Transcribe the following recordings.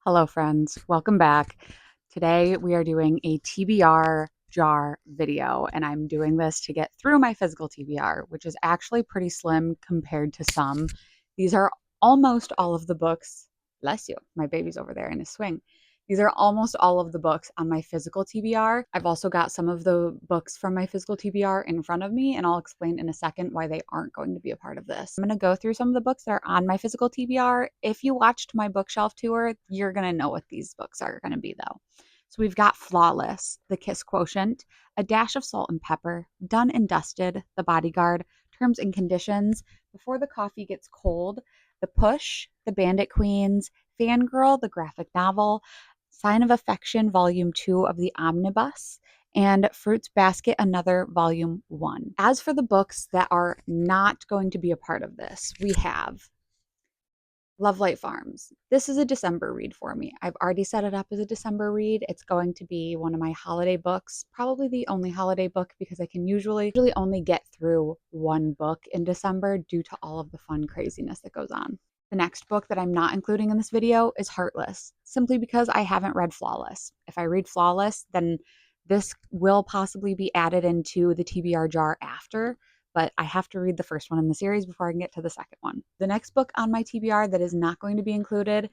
Hello friends, welcome back. Today we are doing a TBR jar video, and I'm doing this to get through my physical TBR, which is actually pretty slim compared to some. These are almost all of the books. Bless you, my baby's over there in his swing. These are almost all of the books on my physical TBR. I've also got some of the books from my physical TBR in front of me, and I'll explain in a second why they aren't going to be a part of this. I'm going to go through some of the books that are on my physical TBR. If you watched my bookshelf tour, you're going to know what these books are going to be, though. So we've got Flawless, The Kiss Quotient, A Dash of Salt and Pepper, Done and Dusted, The Bodyguard, Terms and Conditions, Before the Coffee Gets Cold, The Push, The Bandit Queens, Fangirl, the graphic novel, Sign of Affection, Volume 2 of the Omnibus, and Fruits Basket, Another, Volume 1. As for the books that are not going to be a part of this, we have Lovelight Farms. This is a December read for me. I've already set it up as a December read. It's going to be one of my holiday books, probably the only holiday book because I can usually only get through one book in December due to all of the fun craziness that goes on. The next book that I'm not including in this video is Heartless, simply because I haven't read Flawless. If I read Flawless, then this will possibly be added into the TBR jar after, but I have to read the first one in the series before I can get to the second one. The next book on my TBR that is not going to be included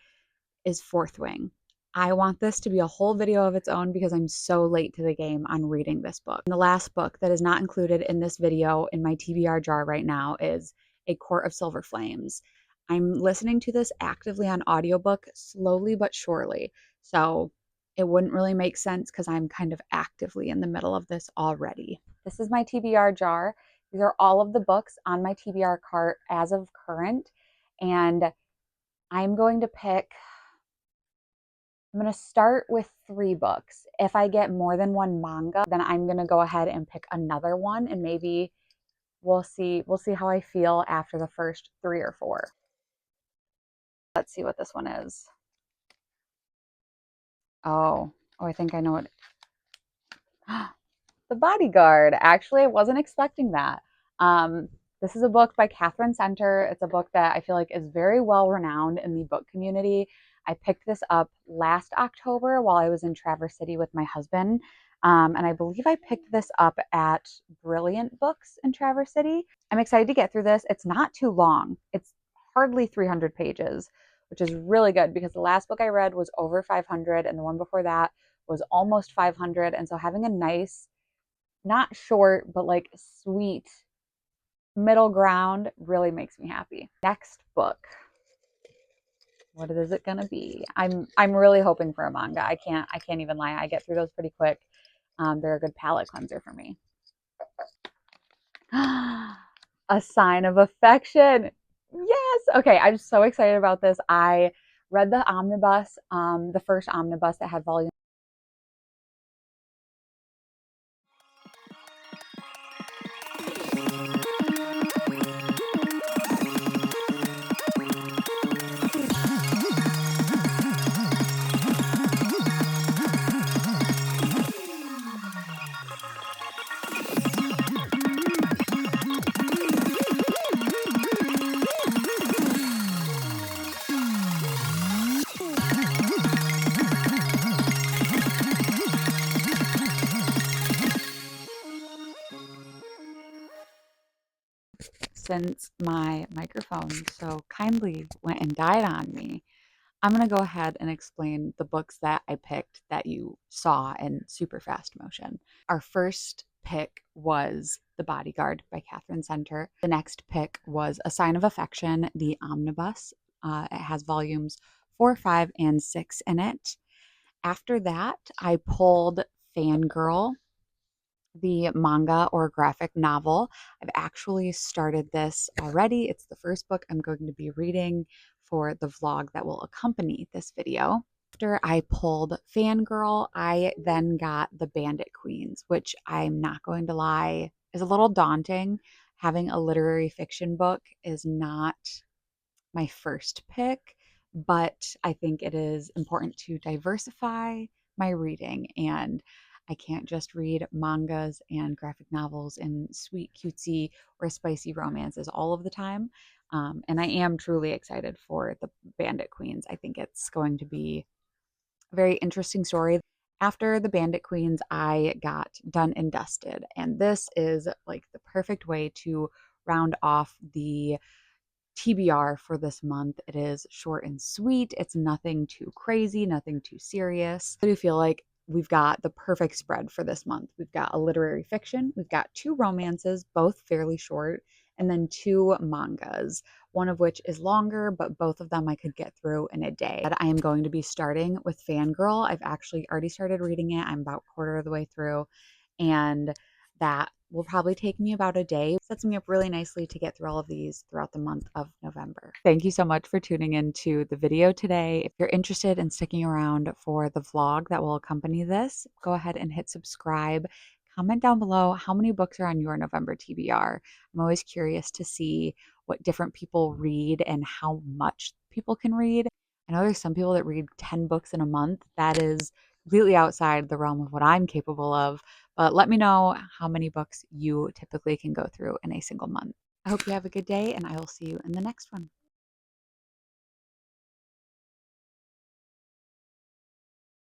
is Fourth Wing. I want this to be a whole video of its own because I'm so late to the game on reading this book. And the last book that is not included in this video in my TBR jar right now is A Court of Silver Flames. I'm listening to this actively on audiobook, slowly but surely. So it wouldn't really make sense because I'm kind of actively in the middle of this already. This is my TBR jar. These are all of the books on my TBR cart as of current. And I'm going to start with 3 books. If I get more than one manga, then I'm going to go ahead and pick another one, and maybe we'll see how I feel after the first 3 or 4. Let's see what this one is. Oh, I think I know what. The Bodyguard. Actually, I wasn't expecting that. This is a book by Catherine Center. It's a book that I feel like is very well renowned in the book community. I picked this up last October while I was in Traverse City with my husband. And I believe I picked this up at Brilliant Books in Traverse City. I'm excited to get through this. It's not too long. It's hardly 300 pages, which is really good because the last book I read was over 500 and the one before that was almost 500. And so having a nice, not short, but like sweet middle ground really makes me happy. Next book. What is it gonna be? I'm really hoping for a manga. I can't even lie. I get through those pretty quick. They're a good palate cleanser for me. A Sign of Affection. Yes. Okay, I'm so excited about this. I read the omnibus, the first omnibus that had volume. Since my microphone so kindly went and died on me, I'm going to go ahead and explain the books that I picked that you saw in super fast motion. Our first pick was The Bodyguard by Catherine Center. The next pick was A Sign of Affection, the omnibus. It has volumes 4, 5, and 6 in it. After that, I pulled Fangirl, the manga or graphic novel. I've actually started this already. It's the first book I'm going to be reading for the vlog that will accompany this video. After I pulled Fangirl, I then got The Bandit Queens, which I'm not going to lie is a little daunting. Having a literary fiction book is not my first pick, but I think it is important to diversify my reading, and I can't just read mangas and graphic novels and sweet, cutesy, or spicy romances all of the time. And I am truly excited for The Bandit Queens. I think it's going to be A very interesting story. After the Bandit Queens, I got done and dusted, and this is like the perfect way to round off the TBR for this month. It is short and sweet. It's nothing too crazy, nothing too serious. I do feel like we've got the perfect spread for this month. We've got a literary fiction, we've got two romances, both fairly short, and then two mangas, one of which is longer, but both of them I could get through in a day. I am going to be starting with Fangirl. I've actually already started reading it. I'm about quarter of the way through, and that will probably take me about a day. Sets me up really nicely to get through all of these throughout the month of November. Thank you so much for tuning into the video today. If you're interested in sticking around for the vlog that will accompany this, go ahead and hit subscribe. Comment down below how many books are on your November TBR. I'm always curious to see what different people read and how much people can read. I know there's some people that read 10 books in a month. That is completely outside the realm of what I'm capable of. But let me know how many books you typically can go through in a single month. I hope you have a good day, and I will see you in the next one.